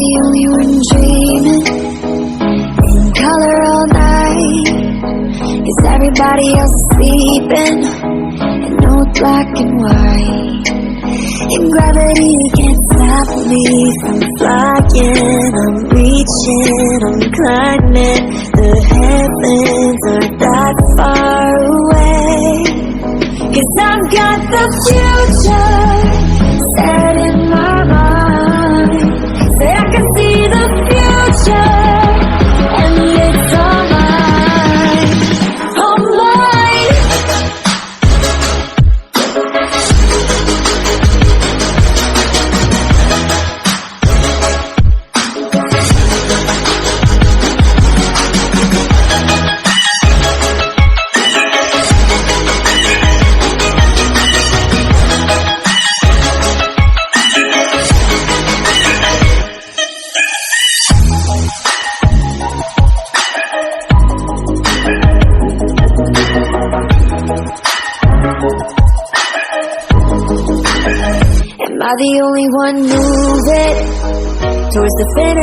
the only one dreaming in color all night? Is everybody else sleeping in no black and white? And gravity can't stop me from flying. I'm reaching, I'm climbing. The heavens aren't that far away. 'Cause I've got the future set in my mind. Say I can see the future, and it's all mine, all mine. Am I the only one moving towards the finish?